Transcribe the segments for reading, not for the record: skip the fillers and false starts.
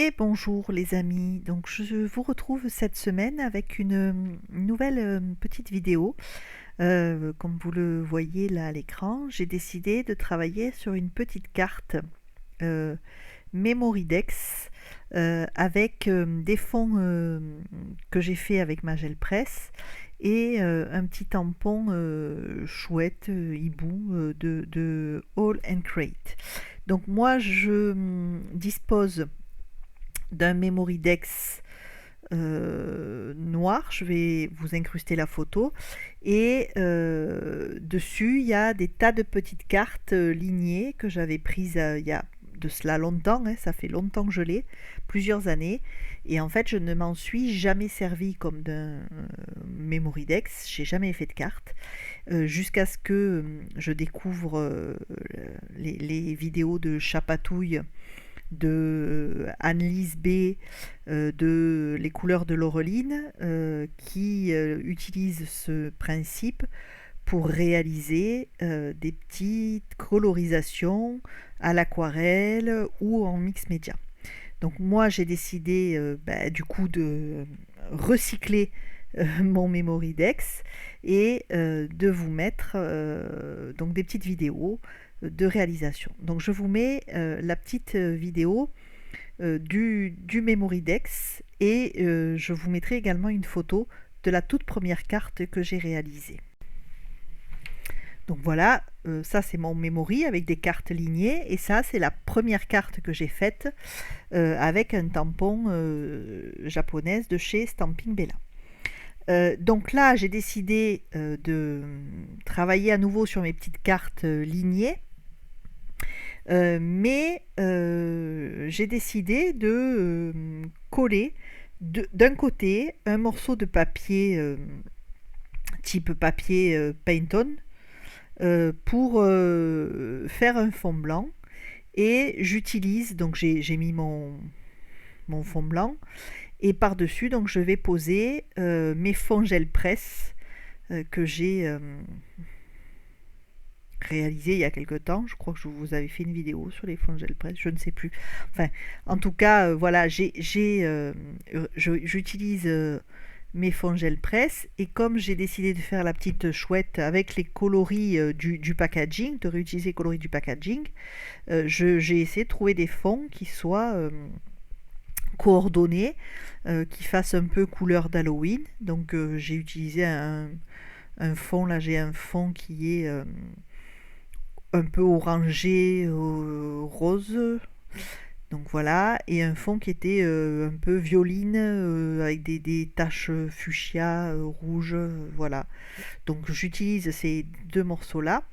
Et bonjour les amis, donc je vous retrouve cette semaine avec une nouvelle petite vidéo. Comme vous le voyez là à l'écran, j'ai décidé de travailler sur une petite carte euh, Memoridex avec des fonds que j'ai fait avec ma gel presse et un petit tampon chouette hibou de All and Crate. Donc moi je dispose d'un Memoridex noir. Je vais vous incruster la photo. Et dessus, il y a des tas de petites cartes lignées que j'avais prises il y a de cela longtemps. Ça fait longtemps que je l'ai, plusieurs années. Et en fait, je ne m'en suis jamais servi comme d'un Memoridex. J'ai jamais fait de cartes. Jusqu'à ce que je découvre les vidéos de Chapatouille de Annelise B, de Les couleurs de Laureline, qui utilise ce principe pour réaliser des petites colorisations à l'aquarelle ou en mix média. Donc moi j'ai décidé du coup de recycler mon Memoridex et de vous mettre donc des petites vidéos de réalisation. Donc je vous mets la petite vidéo du Memoridex et je vous mettrai également une photo de la toute première carte que j'ai réalisée. Donc voilà, ça c'est mon memory avec des cartes lignées et ça c'est la première carte que j'ai faite avec un tampon japonaise de chez Stampin' Bella. Donc là j'ai décidé de travailler à nouveau sur mes petites cartes lignées. Mais j'ai décidé de coller d'un côté un morceau de papier type papier Paint-On pour faire un fond blanc. Et j'utilise, donc j'ai mis mon fond blanc. Et par-dessus, donc je vais poser mes fonds gel presse que j'ai réalisé il y a quelque temps. Je crois que je vous avais fait une vidéo sur les fonds gel presse, je ne sais plus. Enfin, en tout cas, voilà, j'utilise mes fonds gel presse et comme j'ai décidé de faire la petite chouette avec les coloris du packaging, de réutiliser les coloris du packaging, j'ai essayé de trouver des fonds qui soient coordonnés, qui fassent un peu couleur d'Halloween. Donc j'ai utilisé un fond, là j'ai un fond qui est un peu orangé, rose. Donc voilà, et un fond qui était un peu violine avec des taches fuchsia, rouges, voilà. Donc j'utilise ces deux morceaux-là.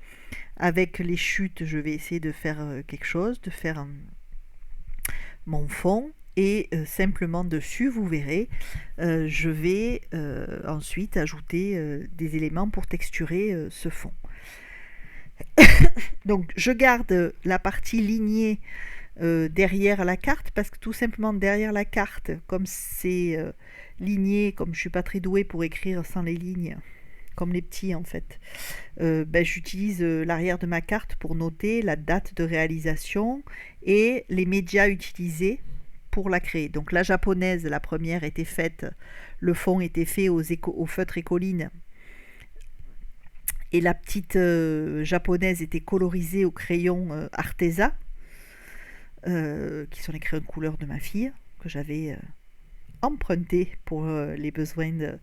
Avec les chutes, je vais essayer de faire quelque chose, de faire mon fond. Et simplement dessus, vous verrez, je vais ensuite ajouter des éléments pour texturer ce fond. Donc je garde la partie lignée derrière la carte parce que tout simplement derrière la carte, comme c'est ligné, comme je suis pas très douée pour écrire sans les lignes, comme les petits en fait, j'utilise l'arrière de ma carte pour noter la date de réalisation et les médias utilisés pour la créer. Donc la japonaise, la première était faite, le fond était fait au feutre écoline et la petite japonaise était colorisée au crayon Arteza, qui sont les crayons de couleur de ma fille, que j'avais emprunté pour les besoins de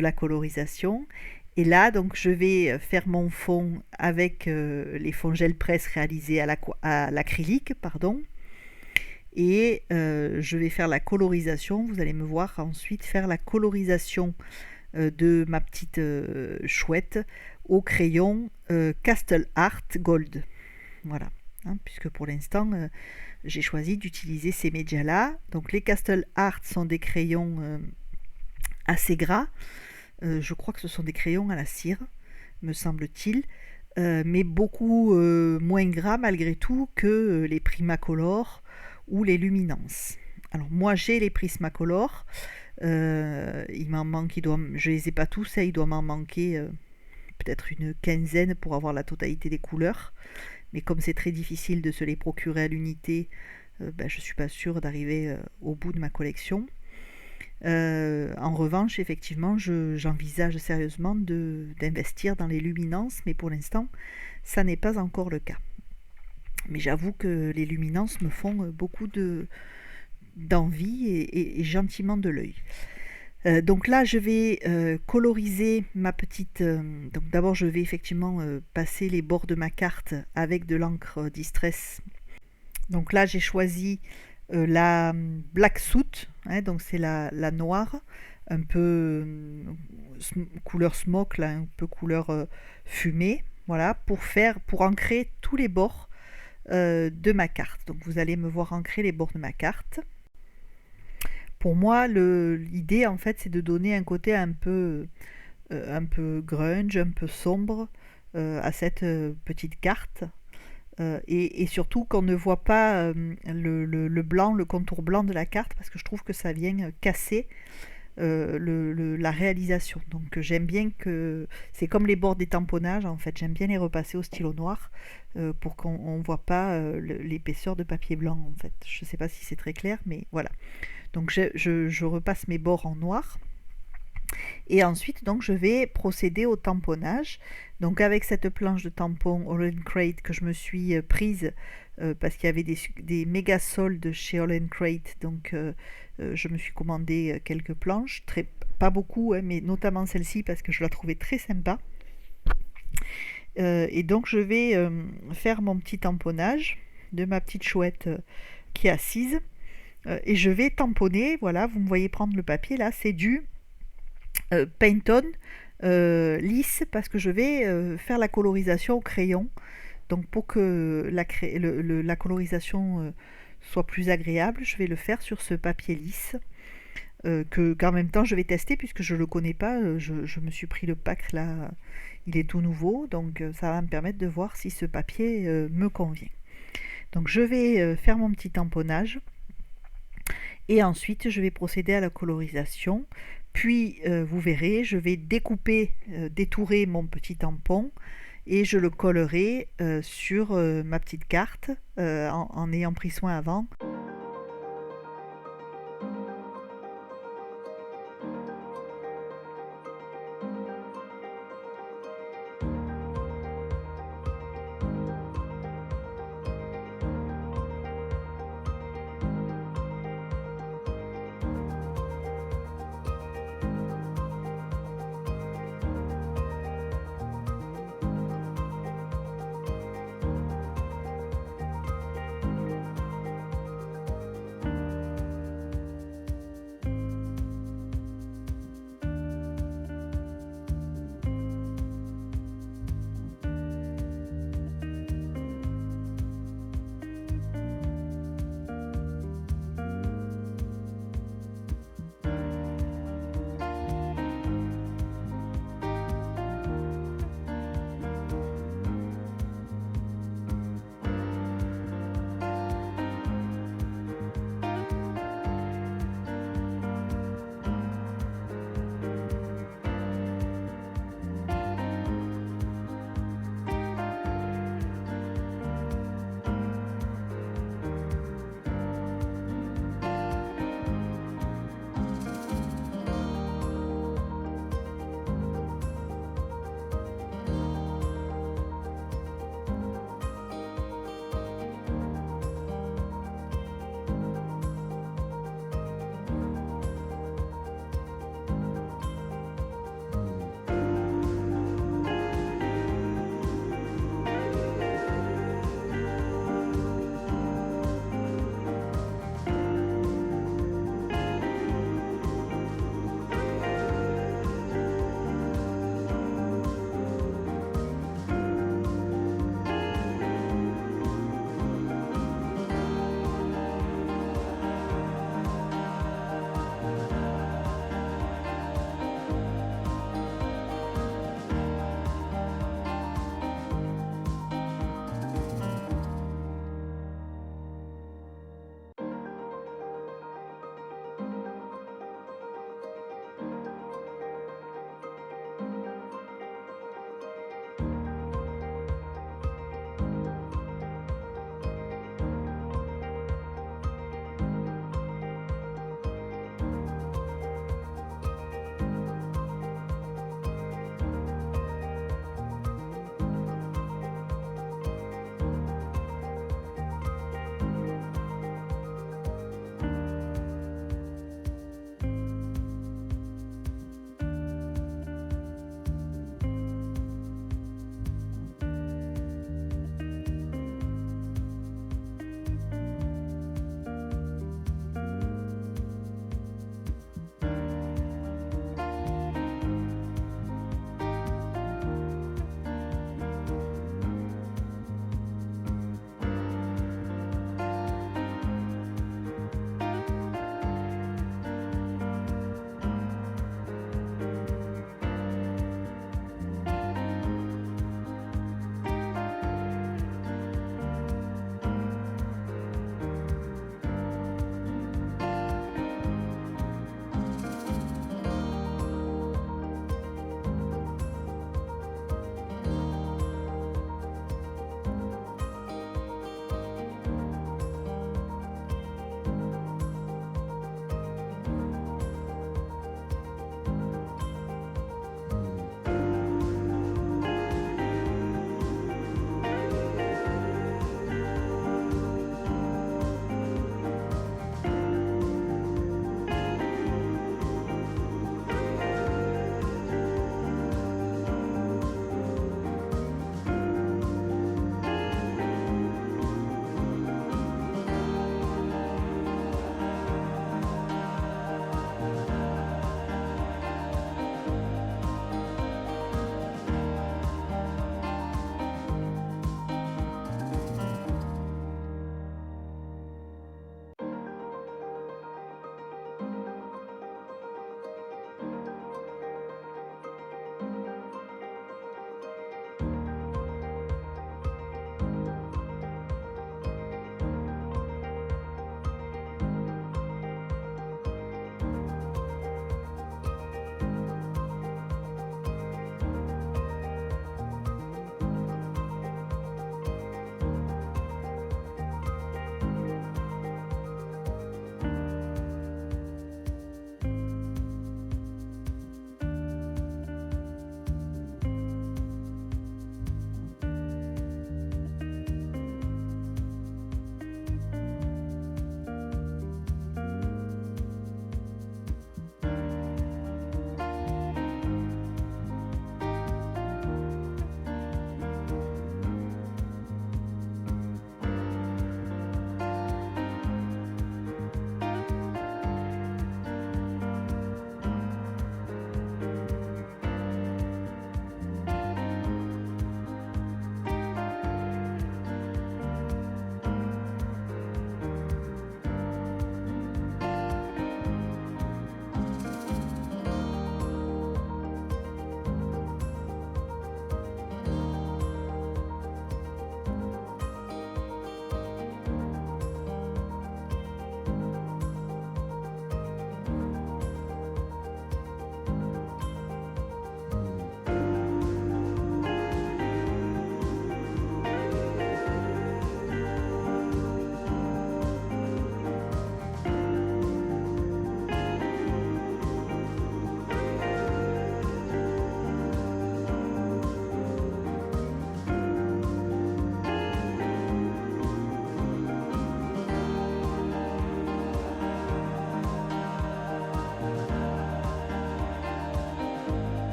la colorisation. Et là, donc, je vais faire mon fond avec les fonds gel presse réalisés à l'acrylique, pardon. Et je vais faire la colorisation. Vous allez me voir ensuite faire la colorisation de ma petite chouette au crayon Castle Art Gold. Voilà, hein, puisque pour l'instant j'ai choisi d'utiliser ces médias-là. Donc les Castle Art sont des crayons assez gras. Je crois que ce sont des crayons à la cire, me semble-t-il. Mais beaucoup moins gras malgré tout que les Primacolor ou les Luminance. Alors moi j'ai les Prismacolor. Il m'en manque, je les ai pas tous, il doit m'en manquer peut-être une quinzaine pour avoir la totalité des couleurs. Mais comme c'est très difficile de se les procurer à l'unité, je ne suis pas sûre d'arriver au bout de ma collection. En revanche, effectivement, j'envisage sérieusement d'investir dans les luminances, mais pour l'instant, ça n'est pas encore le cas. Mais j'avoue que les luminances me font beaucoup d'envie et gentiment de l'œil. Donc là, je vais coloriser ma petite... donc d'abord, je vais effectivement passer les bords de ma carte avec de l'encre Distress. Donc là, j'ai choisi la Black Soot, hein, donc c'est la noire, un peu couleur smoke, là, un peu couleur fumée, voilà, pour ancrer tous les bords de ma carte. Donc vous allez me voir ancrer les bords de ma carte. Pour moi, l'idée en fait, c'est de donner un côté un peu grunge, un peu sombre à cette petite carte. Et surtout qu'on ne voit pas le blanc, le contour blanc de la carte, parce que je trouve que ça vient casser la réalisation. Donc j'aime bien que... C'est comme les bords des tamponnages, en fait. J'aime bien les repasser au stylo noir pour qu'on ne voit pas l'épaisseur de papier blanc, en fait. Je ne sais pas si c'est très clair, mais voilà. Donc je repasse mes bords en noir. Et ensuite, donc, je vais procéder au tamponnage. Donc avec cette planche de tampon All Crate que je me suis prise parce qu'il y avait des méga soldes chez All Crate. Donc je me suis commandé quelques planches, pas beaucoup, hein, mais notamment celle-ci parce que je la trouvais très sympa. Et donc je vais faire mon petit tamponnage de ma petite chouette qui est assise. Et je vais tamponner, voilà, vous me voyez prendre le papier là, c'est du Paint On lisse parce que je vais faire la colorisation au crayon. Donc pour que la colorisation soit plus agréable, je vais le faire sur ce papier lisse qu'en même temps je vais tester puisque je ne le connais pas. Je me suis pris le pack là, il est tout nouveau, donc ça va me permettre de voir si ce papier me convient. Donc je vais faire mon petit tamponnage et ensuite je vais procéder à la colorisation. Puis vous verrez, je vais détourer mon petit tampon et je le collerai sur ma petite carte en ayant pris soin avant